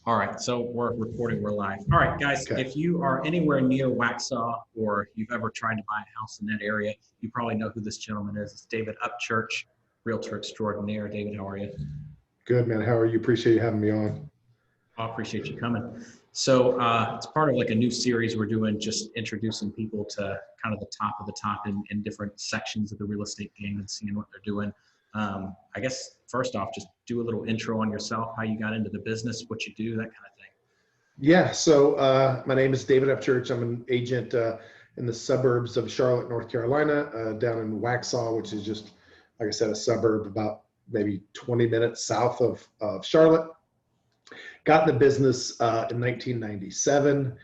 All right, so we're recording, we're live. All right, guys, Okay. if you are anywhere near Waxhaw or you've ever tried to buy a house in that area, you probably know who this gentleman is. It's David Upchurch, Realtor extraordinaire. David, how are you? Good, man. How are you? Appreciate you having me on. I appreciate you coming. So it's part of like a new series we're doing, just introducing people to kind of the top of the top in different sections of the real estate game and seeing what they're doing. I guess first off, just do a little intro on yourself, how you got into the business, what you do, that kind of thing. Yeah. So my name is David Upchurch. I'm an agent in the suburbs of Charlotte, North Carolina, down in Waxhaw, which is just, like I said, a suburb about maybe 20 minutes south of Charlotte. Got in the business in 1997.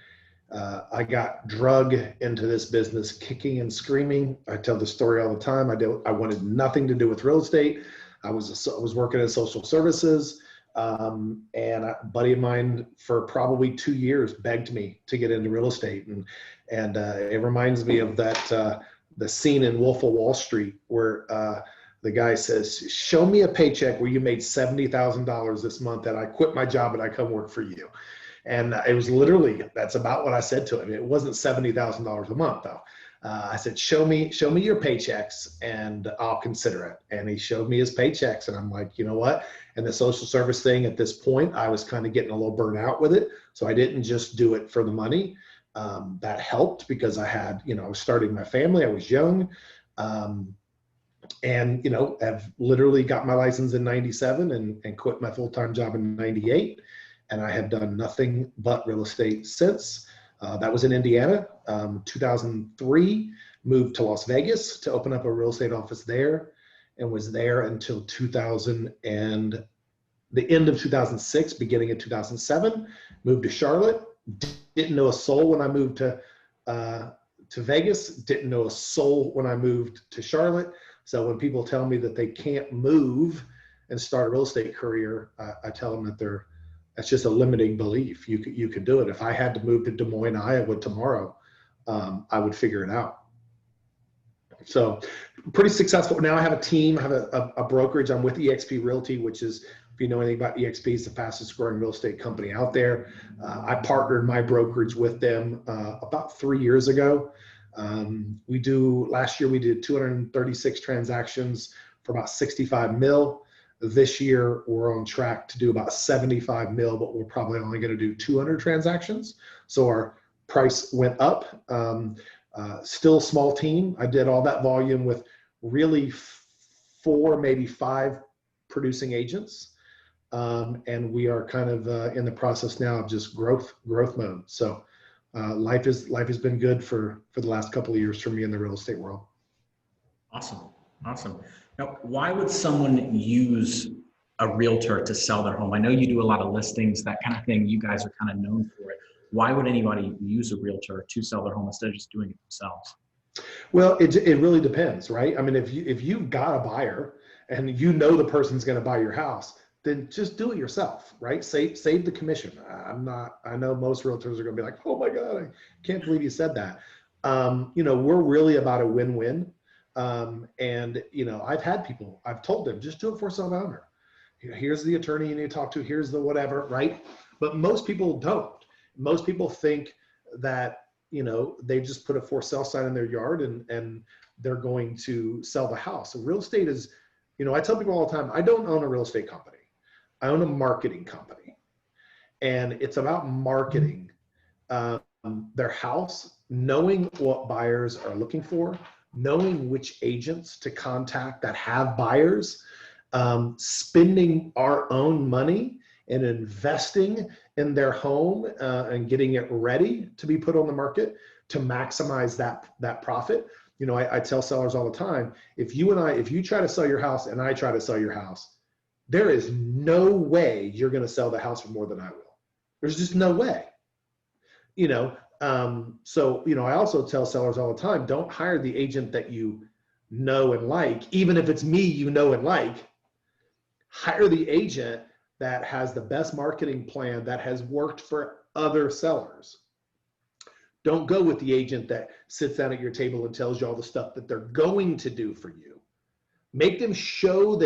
I got drug into this business kicking and screaming. I tell the story all the time. I wanted nothing to do with real estate. I was working in social services, and a buddy of mine for probably 2 years begged me to get into real estate, and it reminds me of that the scene in Wolf of Wall Street where the guy says, "Show me a paycheck where you made $70,000 this month, and I quit my job and I come work for you." And it was literally, that's about what I said to him. It wasn't $70,000 a month though. I said, show me your paychecks and I'll consider it. And he showed me his paychecks and I'm like, you know what? And the social service thing at this point, I was kind of getting a little burnt out with it. So I didn't just do it for the money. That helped because I had, I was starting my family. I was young. And, I've literally got my license in 97 and quit my full-time job in 98. And I have done nothing but real estate since. That was in Indiana. 2003, moved to Las Vegas to open up a real estate office there, and was there until the end of 2006, beginning of 2007. Moved to Charlotte. Didn't know a soul when I moved to Vegas. Didn't know a soul when I moved to Charlotte. So when people tell me that they can't move and start a real estate career, I tell them that that's just a limiting belief. You could do it. If I had to move to Des Moines, Iowa tomorrow, I would figure it out. So pretty successful. Now I have a team, I have a brokerage. I'm with EXP Realty, which is, if you know anything about EXP, is the fastest growing real estate company out there. I partnered my brokerage with them about 3 years ago. Last year we did 236 transactions for about 65 mil. This year, we're on track to do about 75 mil, but we're probably only going to do 200 transactions. So our price went up. Still a small team. I did all that volume with really 4, maybe 5 producing agents. And we are kind of in the process now of just growth mode. So life has been good for the last couple of years for me in the real estate world. Awesome. Now, why would someone use a realtor to sell their home? I know you do a lot of listings, that kind of thing. You guys are kind of known for it. Why would anybody use a realtor to sell their home instead of just doing it themselves? Well, it really depends, right? I mean, if you've got a buyer and you know the person's going to buy your house, then just do it yourself, right? Save the commission. I know most realtors are going to be like, oh my God, I can't believe you said that. We're really about a win-win. And I've had people, I've told them, just do it for sale by owner. Here's the attorney you need to talk to, here's the whatever, right? But most people don't. Most people think that, they just put a for sale sign in their yard and they're going to sell the house. So real estate is, I tell people all the time, I don't own a real estate company. I own a marketing company. And it's about marketing their house, knowing what buyers are looking for, knowing which agents to contact that have buyers, spending our own money and investing in their home and getting it ready to be put on the market to maximize that profit. I tell sellers all the time, if you try to sell your house and I try to sell your house, there is no way you're going to sell the house for more than I will. There's just no way. I also tell sellers all the time, don't hire the agent that you know and like, even if it's me you know and like. Hire the agent that has the best marketing plan that has worked for other sellers. Don't go with the agent that sits down at your table and tells you all the stuff that they're going to do for you. Make them show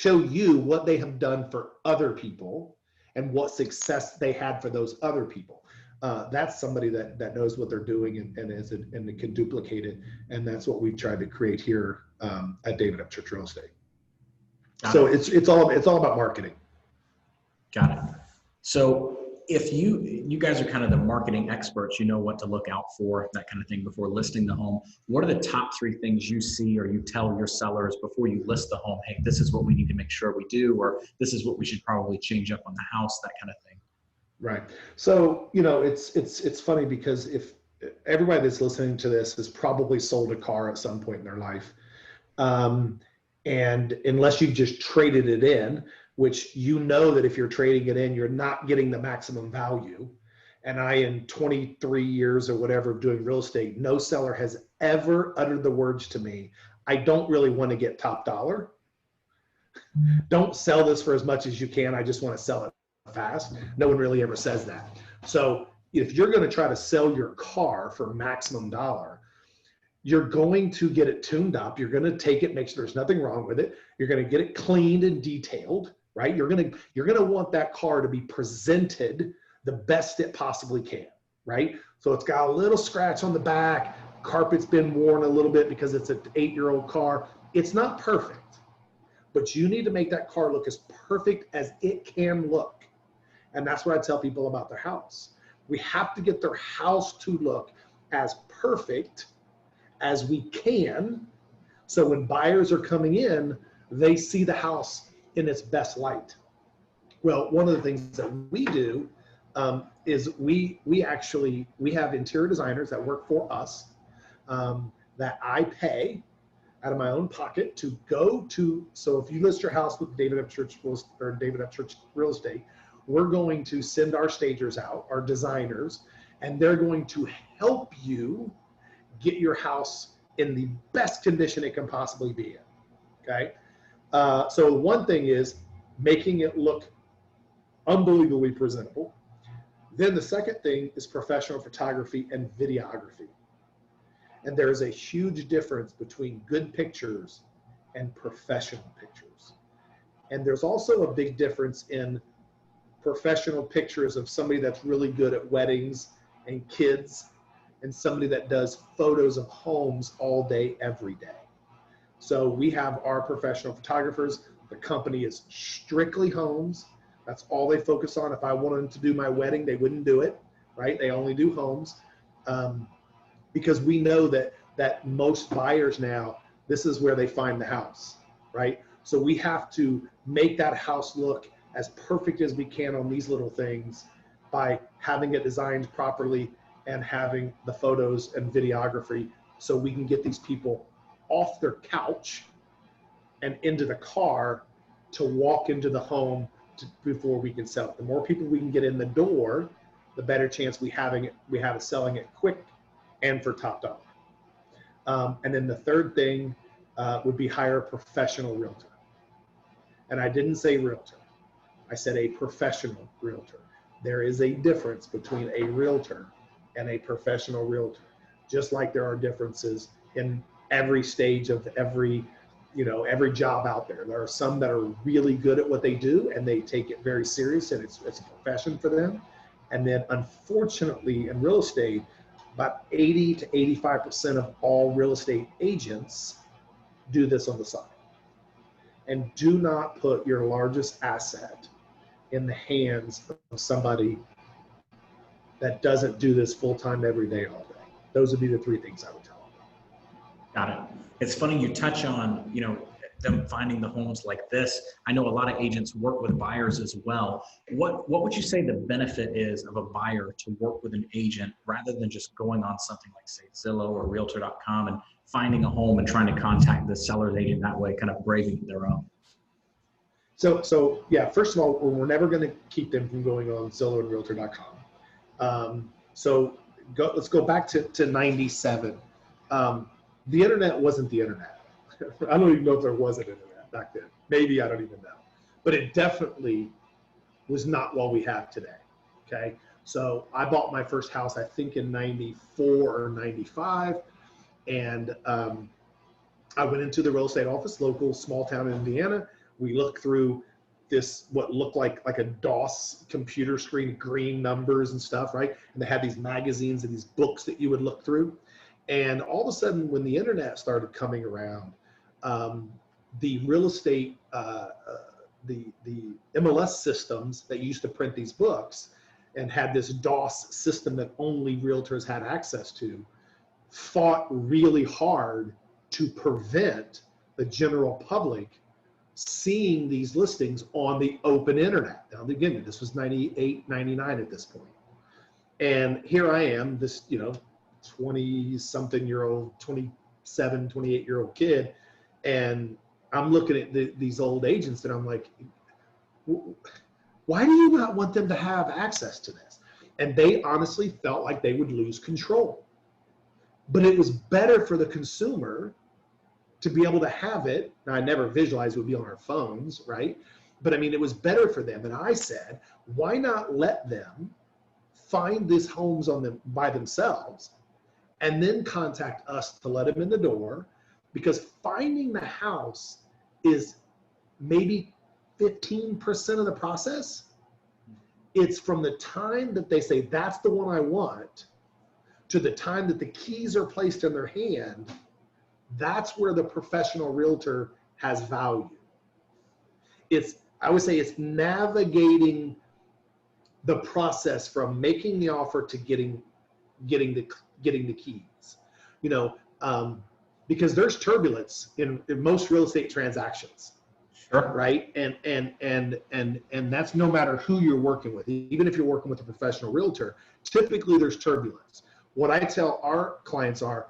you what they have done for other people, and what success they had for those other people. That's somebody that knows what they're doing and can duplicate it. And that's what we've tried to create here at David Upchurch Real Estate. So it's all about marketing. Got it. So if you guys are kind of the marketing experts, you know what to look out for, that kind of thing before listing the home. What are the top 3 things you see or you tell your sellers before you list the home? Hey, this is what we need to make sure we do, or this is what we should probably change up on the house, that kind of thing. Right. So, it's funny because if everybody that's listening to this has probably sold a car at some point in their life. And unless you've just traded it in, which that if you're trading it in, you're not getting the maximum value. And in 23 years or whatever of doing real estate, no seller has ever uttered the words to me, I don't really want to get top dollar. Don't sell this for as much as you can. I just want to sell it fast. No one really ever says that. So if you're going to try to sell your car for maximum dollar, you're going to get it tuned up. You're going to take it, make sure there's nothing wrong with it. You're going to get it cleaned and detailed, right? You're going to want that car to be presented the best it possibly can, right? So it's got a little scratch on the back. Carpet's been worn a little bit because it's an 8-year-old car. It's not perfect, but you need to make that car look as perfect as it can look. And that's what I tell people about their house. We have to get their house to look as perfect as we can, so when buyers are coming in, they see the house in its best light. Well, one of the things that we do is we have interior designers that work for us that I pay out of my own pocket to go to. So if you list your house with David Upchurch or David Upchurch Real Estate, we're going to send our stagers out, our designers, and they're going to help you get your house in the best condition it can possibly be in, okay? So one thing is making it look unbelievably presentable. Then the second thing is professional photography and videography. And there's a huge difference between good pictures and professional pictures. And there's also a big difference in professional pictures of somebody that's really good at weddings and kids, and somebody that does photos of homes all day, every day. So we have our professional photographers. The company is strictly homes. That's all they focus on. If I wanted them to do my wedding, they wouldn't do it, right? They only do homes because we know that most buyers now, this is where they find the house, right? So we have to make that house look as perfect as we can on these little things by having it designed properly and having the photos and videography so we can get these people off their couch and into the car to walk into the home before we can sell it. The more people we can get in the door, the better chance we have of selling it quick and for top dollar. And then the third thing would be hire a professional realtor. And I didn't say realtor. I said a professional realtor. There is a difference between a realtor and a professional realtor, just like there are differences in every stage of every job out there. There are some that are really good at what they do and they take it very serious and it's a profession for them. And then unfortunately in real estate, about 80 to 85% of all real estate agents do this on the side. And do not put your largest asset in the hands of somebody that doesn't do this full-time every day, all day. Those would be the 3 things I would tell them. Got it. It's funny you touch on, them finding the homes like this. I know a lot of agents work with buyers as well. What would you say the benefit is of a buyer to work with an agent rather than just going on something like, say, Zillow or Realtor.com and finding a home and trying to contact the seller's agent that way, kind of braving their own? So yeah, first of all, we're never going to keep them from going on Zillow and Realtor.com. Let's go back to 97. The internet wasn't the internet. I don't even know if there was an internet back then. Maybe, I don't even know. But it definitely was not what we have today, okay? So I bought my first house, I think in 94 or 95. And I went into the real estate office, local small town in Indiana. We looked through this, what looked like a DOS computer screen, green numbers and stuff, right? And they had these magazines and these books that you would look through. And all of a sudden, when the internet started coming around, the real estate, the MLS systems that used to print these books and had this DOS system that only realtors had access to, fought really hard to prevent the general public seeing these listings on the open internet. Now, again, this was 98, 99 at this point. And here I am, this, 20-something year old, 27, 28-year-old kid, and I'm looking at these old agents and I'm like, why do you not want them to have access to this? And they honestly felt like they would lose control. But it was better for the consumer to be able to have it. Now, I never visualized it would be on our phones, right? But I mean, it was better for them. And I said, why not let them find these homes on them by themselves and then contact us to let them in the door? Because finding the house is maybe 15% of the process. It's from the time that they say, that's the one I want, to the time that the keys are placed in their hand. That's where the professional realtor has value. I would say it's navigating the process from making the offer to getting the keys. Because there's turbulence in most real estate transactions. Sure. Right? And that's no matter who you're working with. Even if you're working with a professional realtor, typically there's turbulence. What I tell our clients are,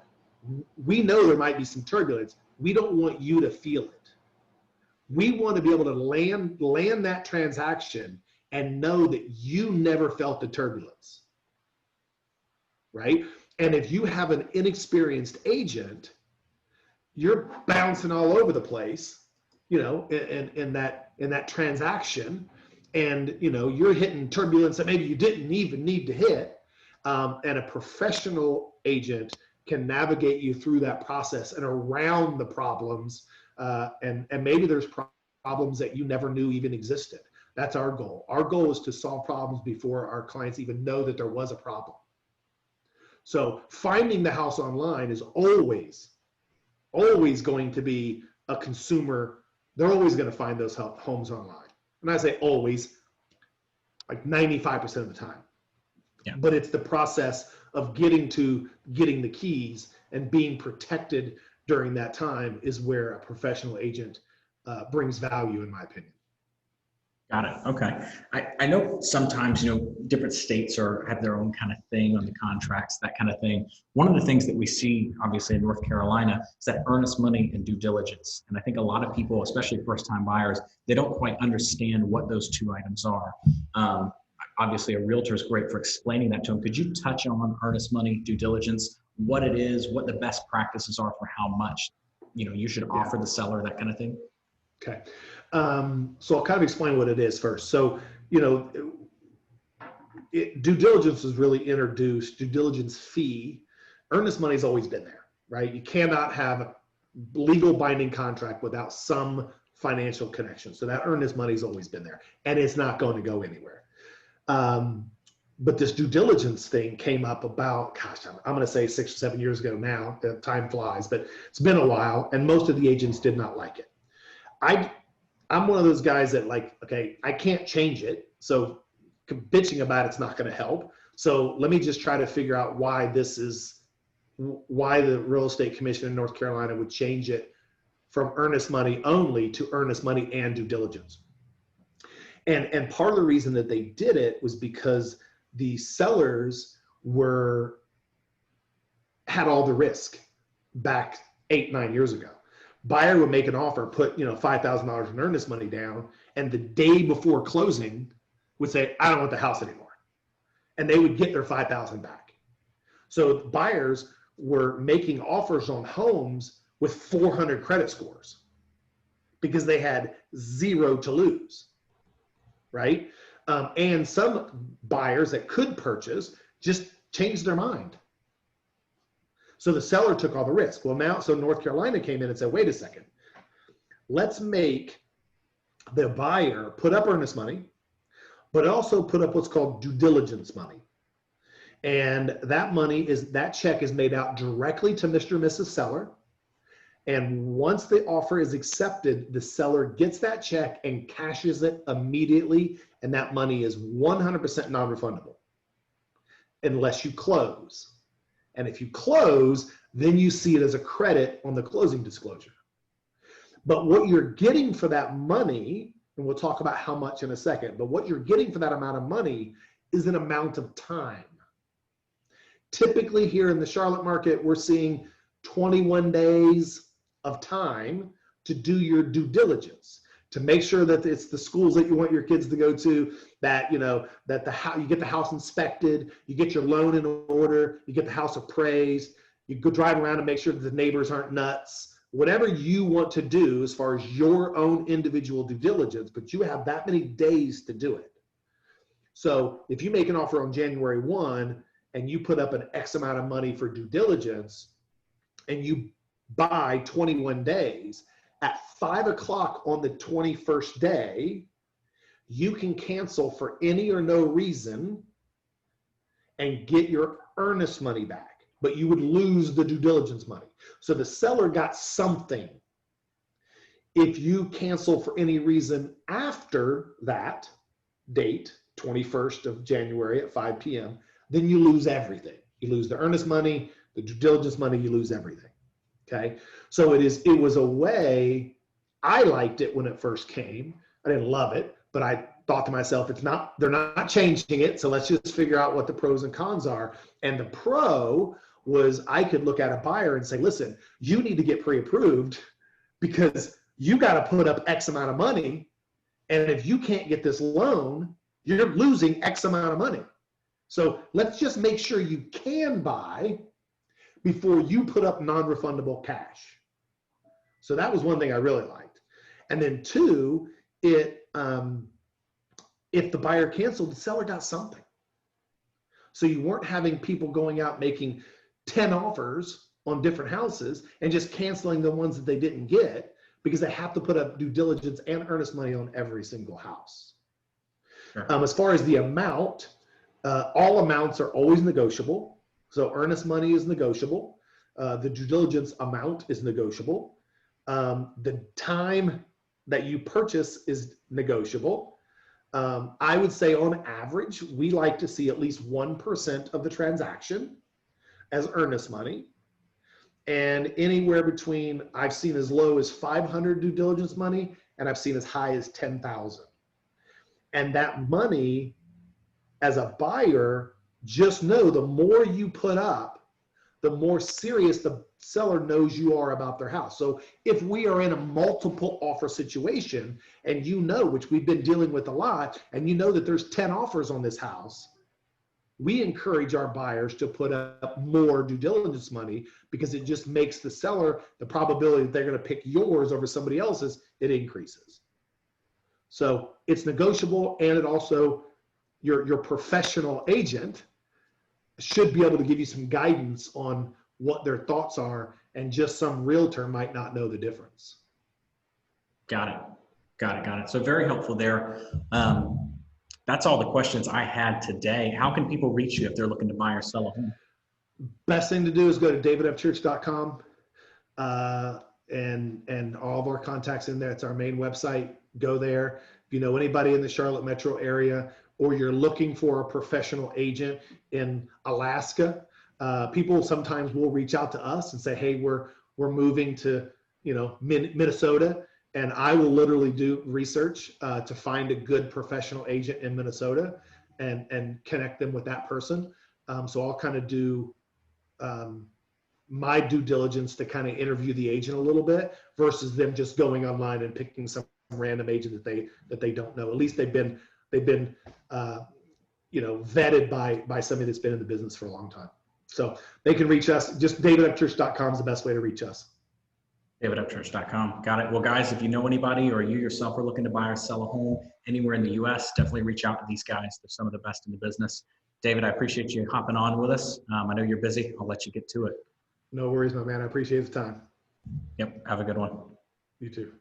we know there might be some turbulence. We don't want you to feel it. We want to be able to land that transaction and know that you never felt the turbulence, right? And if you have an inexperienced agent, you're bouncing all over the place, in that transaction, and you're hitting turbulence that maybe you didn't even need to hit. And a professional agent can navigate you through that process and around the problems, and maybe there's problems that you never knew even existed. That's our goal. Our goal is to solve problems before our clients even know that there was a problem. So finding the house online is always going to be a consumer. They're always going to find those homes online. And I say always, like 95% of the time. Yeah. But it's the process of getting the keys and being protected during that time is where a professional agent brings value, in my opinion. Got it. Okay. I know sometimes, different states have their own kind of thing on the contracts, that kind of thing. One of the things that we see, obviously, in North Carolina is that earnest money and due diligence. And I think a lot of people, especially first-time buyers, they don't quite understand what those two items are. Obviously, a realtor is great for explaining that to them. Could you touch on earnest money, due diligence, what it is, what the best practices are for how much, you should offer the seller, that kind of thing? Okay. So I'll kind of explain what it is first. So, due diligence was really introduced, due diligence fee. Earnest money's always been there, right? You cannot have a legal binding contract without some financial connection. So that earnest money's always been there, and it's not going to go anywhere. But this due diligence thing came up about, I'm going to say 6 or 7 years ago now. Time flies, but it's been a while, and most of the agents did not like it. I'm one of those guys that okay, I can't change it, so bitching about it's not going to help. So let me just try to figure out why the Real Estate Commission in North Carolina would change it from earnest money only to earnest money and due diligence. And part of the reason that they did it was because the sellers had all the risk back 8-9 years ago. Buyer would make an offer, put $5,000 in earnest money down, and the day before closing would say, I don't want the house anymore. And they would get their $5,000 back. So buyers were making offers on homes with 400 credit scores because they had zero to lose, right? And some buyers that could purchase just changed their mind. So the seller took all the risk. Well, now, so North Carolina came in and said, wait a second, let's make the buyer put up earnest money, but also put up what's called due diligence money. And that check is made out directly to Mr. and Mrs. Seller. And once the offer is accepted, the seller gets that check and cashes it immediately. And that money is 100% non-refundable unless you close. And if you close, then you see it as a credit on the closing disclosure. But what you're getting for that money, and we'll talk about how much in a second, but what you're getting for that amount of money is an amount of time. Typically here in the Charlotte market, we're seeing 21 days of time to do your due diligence, to make sure that it's the schools that you want your kids to go to, that you get the house inspected, you get your loan in order, you get the house appraised, you go drive around and make sure that the neighbors aren't nuts, whatever you want to do as far as your own individual due diligence, but you have that many days to do it. So if you make an offer on January 1 and you put up an X amount of money for due diligence and you buy 21 days, at 5 o'clock on the 21st day, you can cancel for any or no reason and get your earnest money back, but you would lose the due diligence money. So the seller got something. If you cancel for any reason after that date, 21st of January at 5 p.m., then you lose everything. You lose the earnest money, the due diligence money, you lose everything. Okay, so it was a way. I liked it when it first came. I didn't love it, but I thought to myself, they're not changing it, so let's just figure out what the pros and cons are. And the pro was I could look at a buyer and say, listen, you need to get pre-approved because you got to put up X amount of money, and if you can't get this loan, you're losing X amount of money. So let's just make sure you can buy before you put up non-refundable cash. So that was one thing I really liked. And then two, if the buyer canceled, the seller got something. So you weren't having people going out making 10 offers on different houses and just canceling the ones that they didn't get because they have to put up due diligence and earnest money on every single house. Sure. As far as the amount, all amounts are always negotiable. So earnest money is negotiable. The due diligence amount is negotiable. The time that you purchase is negotiable. I would say on average, we like to see at least 1% of the transaction as earnest money. And anywhere between, I've seen as low as 500 due diligence money, and I've seen as high as 10,000. And that money, as a buyer, just know the more you put up, the more serious the seller knows you are about their house. So if we are in a multiple offer situation and you know, which we've been dealing with a lot, and you know that there's 10 offers on this house, we encourage our buyers to put up more due diligence money because it just makes the seller, the probability that they're going to pick yours over somebody else's, it increases. So it's negotiable, and it also, your professional agent should be able to give you some guidance on what their thoughts are, and just some realtor might not know the difference. Got it. So very helpful there. That's all the questions I had today. How can people reach you if they're looking to buy or sell a home? Best thing to do is go to davidupchurch.com and all of our contacts in there. It's our main website. Go there. If you know anybody in the Charlotte metro area, or you're looking for a professional agent in Alaska, people sometimes will reach out to us and say, hey, we're moving to Minnesota, and I will literally do research to find a good professional agent in Minnesota and connect them with that person. So I'll kind of do my due diligence to kind of interview the agent a little bit versus them just going online and picking some random agent that they don't know. At least they've been vetted by somebody that's been in the business for a long time. So they can reach us. Just davidupchurch.com is the best way to reach us. davidupchurch.com. Got it. Well, guys, if you know anybody or you yourself are looking to buy or sell a home anywhere in the U.S., definitely reach out to these guys. They're some of the best in the business. David, I appreciate you hopping on with us. I know you're busy. I'll let you get to it. No worries, my man. I appreciate the time. Yep. Have a good one. You too.